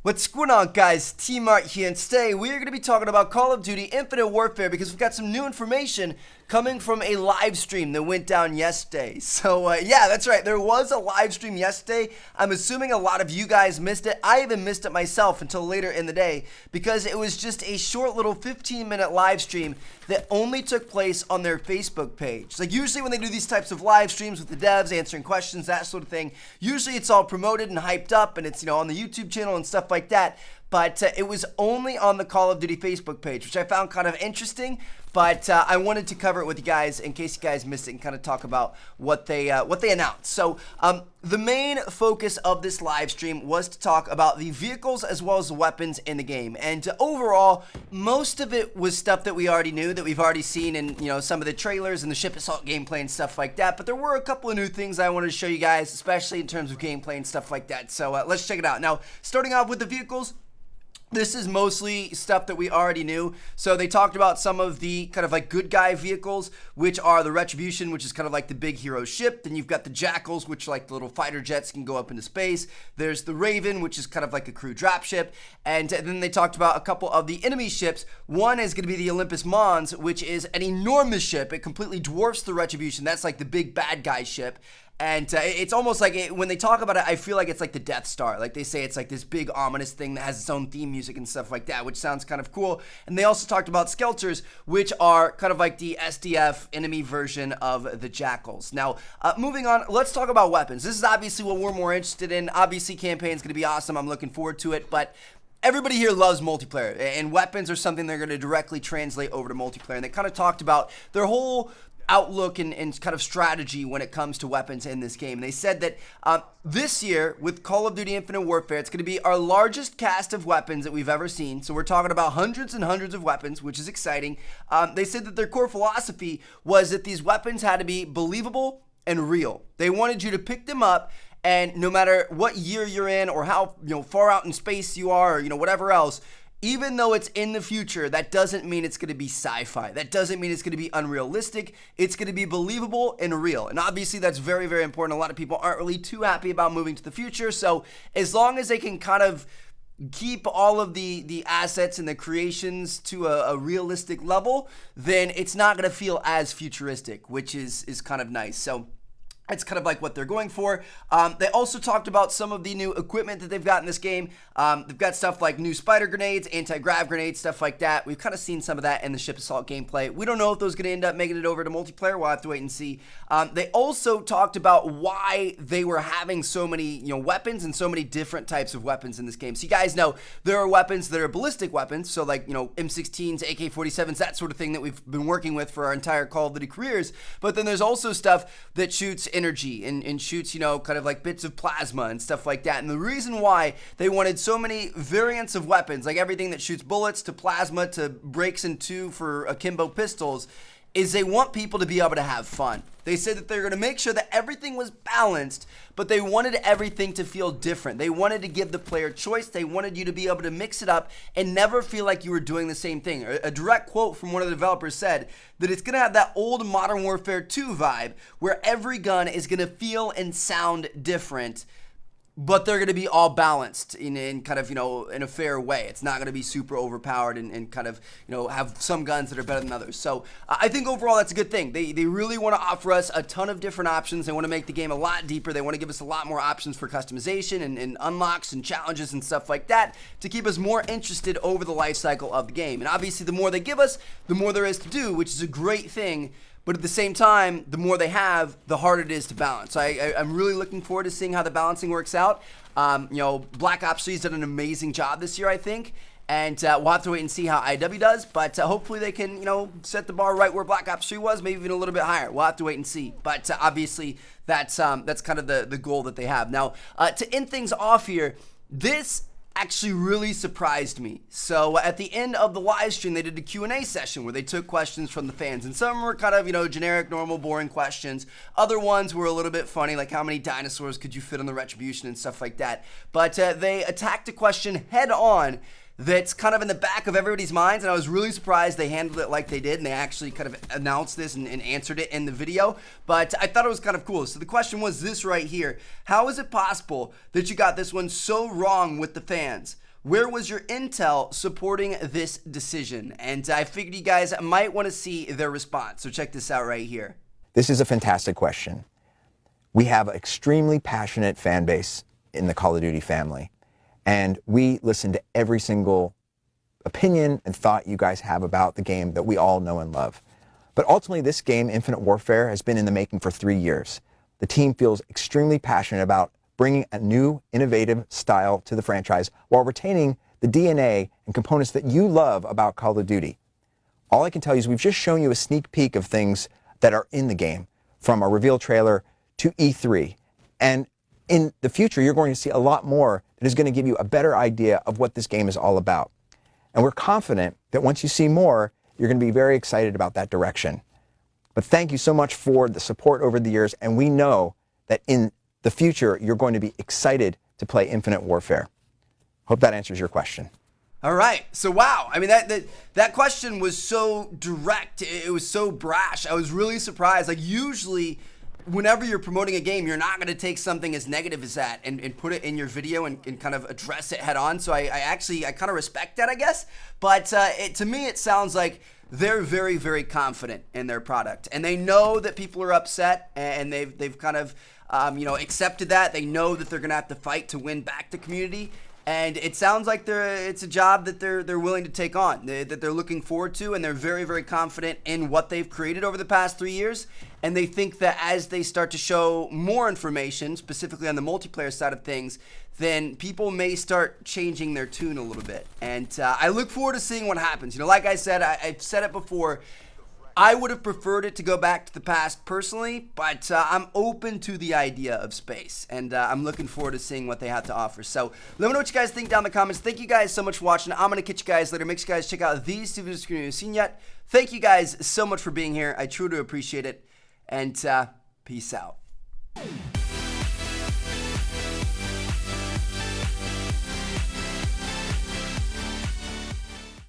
What's going on, guys? T-Mart here, and today we are going to be talking about Call of Duty Infinite Warfare because we've got some new information coming from a live stream that went down yesterday. So, yeah, that's right. There was a live stream yesterday. I'm assuming a lot of you guys missed it. I even missed it myself until later in the day because it was just a short little 15-minute live stream that only took place on their Facebook page. Like, usually when they do these types of live streams with the devs, answering questions, that sort of thing, usually it's all promoted and hyped up and it's, on the YouTube channel and stuff like that. But it was only on the Call of Duty Facebook page, which I found kind of interesting. But I wanted to cover it with you guys in case you guys missed it and kind of talk about what they announced. So the main focus of this live stream was to talk about the vehicles as well as the weapons in the game. And overall, most of it was stuff that we already knew, that we've already seen in some of the trailers and the ship assault gameplay and stuff like that. But there were a couple of new things I wanted to show you guys, especially in terms of gameplay and stuff like that. So let's check it out. Now, starting off with the vehicles. This is mostly stuff that we already knew. So they talked about some of the kind of like good guy vehicles, which are the Retribution, which is kind of like the big hero ship. Then you've got the Jackals, which are like the little fighter jets can go up into space. There's the Raven, which is kind of like a crew dropship. And then they talked about a couple of the enemy ships. One is going to be the Olympus Mons, which is an enormous ship. It completely dwarfs the Retribution. That's like the big bad guy ship. And it's almost like when they talk about it, I feel like it's like the Death Star. Like they say it's like this big ominous thing that has its own theme music and stuff like that, which sounds kind of cool. And they also talked about Skelters, which are kind of like the SDF enemy version of the Jackals. Now, moving on, let's talk about weapons. This is obviously what we're more interested in. Obviously, campaign's going to be awesome. I'm looking forward to it, but everybody here loves multiplayer, and weapons are something they're going to directly translate over to multiplayer. And they kind of talked about their whole outlook and kind of strategy when it comes to weapons in this game. And they said that this year with Call of Duty Infinite Warfare, it's going to be our largest cast of weapons that we've ever seen. So we're talking about hundreds and hundreds of weapons, which is exciting. They said that their core philosophy was that these weapons had to be believable and real. They wanted you to pick them up, and no matter what year you're in or how far out in space you are or whatever else, even though it's in the future, that doesn't mean it's going to be sci-fi. That doesn't mean it's going to be unrealistic. It's going to be believable and real. And obviously, that's very, very important. A lot of people aren't really too happy about moving to the future. So as long as they can kind of keep all of the assets and the creations to a realistic level, then it's not going to feel as futuristic, which is kind of nice. So it's kind of like what they're going for. They also talked about some of the new equipment that they've got in this game. They've got stuff like new spider grenades, anti-grav grenades, stuff like that. We've kind of seen some of that in the ship assault gameplay. We don't know if those are going to end up making it over to multiplayer. We'll have to wait and see. They also talked about why they were having so many weapons and so many different types of weapons in this game. So you guys know there are weapons that are ballistic weapons, so like M16s, AK-47s, that sort of thing that we've been working with for our entire Call of Duty careers. But then there's also stuff that shoots energy and shoots kind of like bits of plasma and stuff like that. And the reason why they wanted so many variants of weapons, like everything that shoots bullets to plasma to breaks in two for akimbo pistols, is they want people to be able to have fun. They said that they're going to make sure that everything was balanced, but they wanted everything to feel different. They wanted to give the player choice. They wanted you to be able to mix it up and never feel like you were doing the same thing. A direct quote from one of the developers said that it's going to have that old Modern Warfare 2 vibe where every gun is going to feel and sound different, but they're going to be all balanced in kind of, in a fair way. It's not going to be super overpowered and kind of, have some guns that are better than others. So I think overall that's a good thing. They really want to offer us a ton of different options. They want to make the game a lot deeper. They want to give us a lot more options for customization and unlocks and challenges and stuff like that to keep us more interested over the life cycle of the game. And obviously the more they give us, the more there is to do, which is a great thing. But at the same time, the more they have, the harder it is to balance. So I'm really looking forward to seeing how the balancing works out. Black Ops 3's done an amazing job this year, I think. And we'll have to wait and see how IW does. But hopefully they can, set the bar right where Black Ops 3 was, maybe even a little bit higher. We'll have to wait and see. But obviously, that's kind of the goal that they have. Now, to end things off here, this actually really surprised me. So at the end of the live stream, they did a Q&A session where they took questions from the fans, and some were kind of, generic, normal, boring questions. Other ones were a little bit funny, like how many dinosaurs could you fit on the Retribution and stuff like that. But they attacked the question head on, that's kind of in the back of everybody's minds, and I was really surprised they handled it like they did, and they actually kind of announced this and answered it in the video, but I thought it was kind of cool. So the question was this right here: how is it possible that you got this one so wrong with the fans? Where was your intel supporting this decision? And I figured you guys might want to see their response, so check this out right here. This is a fantastic question. We have an extremely passionate fan base in the Call of Duty family, and we listen to every single opinion and thought you guys have about the game that we all know and love. But ultimately, this game, Infinite Warfare, has been in the making for 3 years. The team feels extremely passionate about bringing a new, innovative style to the franchise while retaining the DNA and components that you love about Call of Duty. All I can tell you is we've just shown you a sneak peek of things that are in the game, from a reveal trailer to E3. And in the future, you're going to see a lot more that is going to give you a better idea of what this game is all about. And we're confident that once you see more, you're going to be very excited about that direction. But thank you so much for the support over the years, and we know that in the future, you're going to be excited to play Infinite Warfare. Hope that answers your question. All right. So, wow. I mean, that question was so direct. It was so brash. I was really surprised. Like, usually, whenever you're promoting a game, you're not going to take something as negative as that and put it in your video and kind of address it head on. So, I kind of respect that, I guess. But to me, it sounds like they're very, very confident in their product. And they know that people are upset, and they've kind of accepted that. They know that they're going to have to fight to win back the community, and it sounds like it's a job that they're willing to take on, that they're looking forward to, and they're very, very confident in what they've created over the past 3 years, and they think that as they start to show more information, specifically on the multiplayer side of things, then people may start changing their tune a little bit, and I look forward to seeing what happens. Like I said, I've said it before, I would have preferred it to go back to the past personally, but I'm open to the idea of space, and I'm looking forward to seeing what they have to offer. So let me know what you guys think down in the comments. Thank you guys so much for watching. I'm going to catch you guys later. Make sure you guys check out these 2 videos you've seen yet. Thank you guys so much for being here. I truly appreciate it, and peace out.